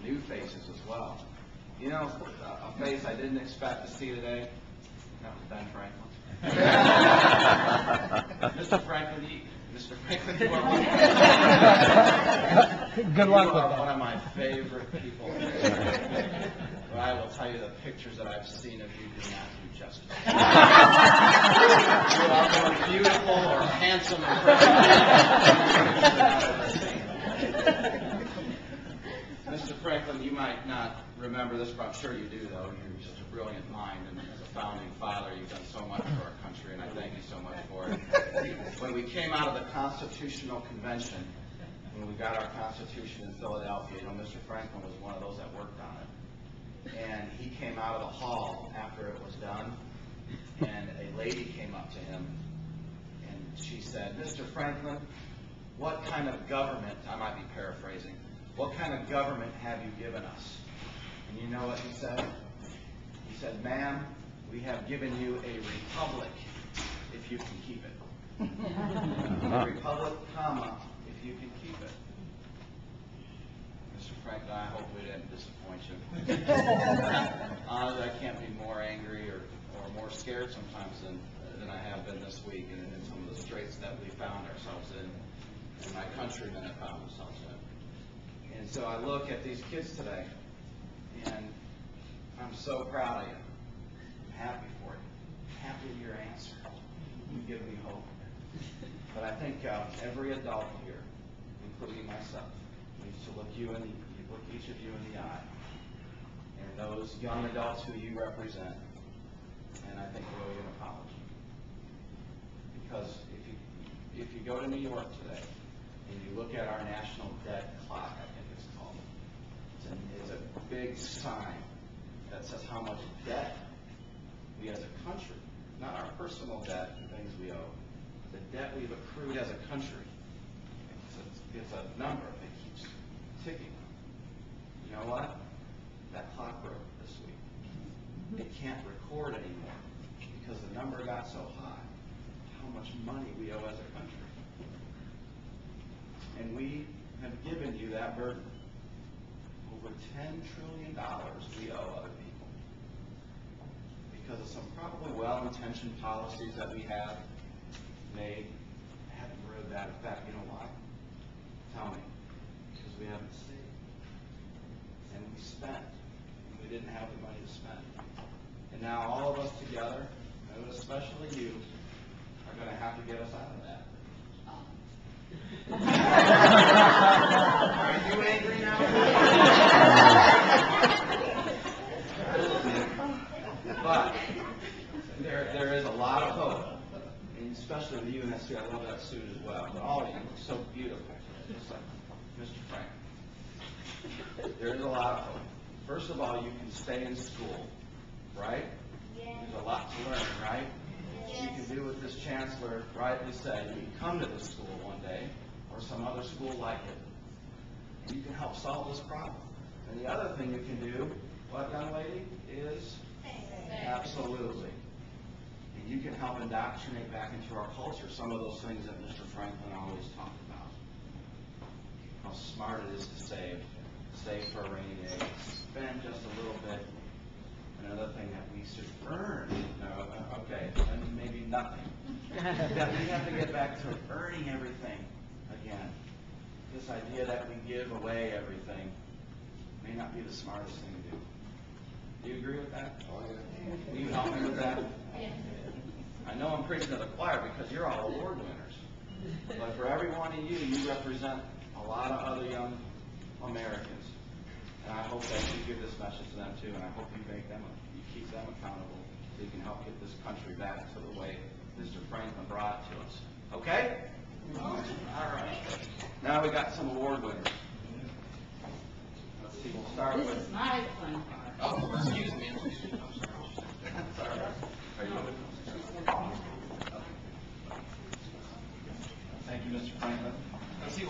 new faces as well. You know, a face I didn't expect to see today. That was Ben Franklin. Mr. Franklin, you are one of my favorite people. But I will tell you, the pictures that I've seen of you do not do justice. You are more beautiful or handsome than Mr. Franklin, you might not remember this, but I'm sure you do, though. You're such a brilliant mind, and as a founding father, you've done so much for our country, and I thank you so much for it. When we came out of the Constitutional Convention, when we got our Constitution in Philadelphia, you know, Mr. Franklin was one of those that worked on it. And he came out of the hall after it was done, and a lady came up to him, and she said, "Mr. Franklin, what kind of government," I might be paraphrasing, "what kind of government have you given us?" And you know what he said? He said, "Ma'am, we have given you a republic, if you can keep it." A republic, comma, if you can keep it. Mr. Franklin, I hope we didn't disappoint you. Honestly, I can't be more angry or more scared sometimes than I have been this week, and in some of the straits that we found ourselves in, and my countrymen have found themselves in. And so I look at these kids today, and I'm so proud of you. I'm happy for you. I'm happy with your answer. You give me hope. But I think every adult here, including myself, needs to look each of you in the eye, and those young adults who you represent, and I think owe you an apology. Because if you go to New York today and you look at our national debt clock, I think it's called, it's a big sign that says how much debt we as a country, not our personal debt and things we owe, the debt we've accrued as a country. It's a number that keeps ticking. You know what? That clock broke this week. It can't record anymore because the number got so high. How much money we owe as a country. And we have given you that burden. Over $10 trillion we owe other people. Because of some probably well-intentioned policies that we have made, haven't really that effect. You know why? Tell me. Because we haven't saved. And we spent. And we didn't have the money to spend. And now all of us together, and especially you, are going to have to get us out of that. Are you angry now? But there is a lot of hope. And especially with you, and I love that suit as well. But all of you look so beautiful, just like Mr. Franklin. There is a lot of hope. First of all, you can stay in school, right? Yes. There's a lot to learn, right? Yes. You can do what this chancellor rightly said. You can come to this school one day, or some other school like it. And you can help solve this problem. And the other thing you can do, what, young lady, is absolutely. And you can help indoctrinate back into our culture some of those things that Mr. Franklin always talked about. How smart it is to save for a rainy day, spend just a little bit. Another thing that we should earn, okay, and maybe nothing. That we have to get back to earning everything again. This idea that we give away everything may not be the smartest thing to do. Do you agree with that? Oh, yeah. Will you help me with that? I know I'm preaching to the choir because you're all award winners. But for every one of you, you represent a lot of other young Americans. And I hope that you give this message to them too, and I hope you keep them accountable so you can help get this country back to the way Mr. Franklin brought it to us. Okay? All right. Now we got some award winners. Let's see, we'll start with... This is my fun part. Oh, excuse me. I'm sorry. Are you... Thank you, Mr. Franklin. Let's see,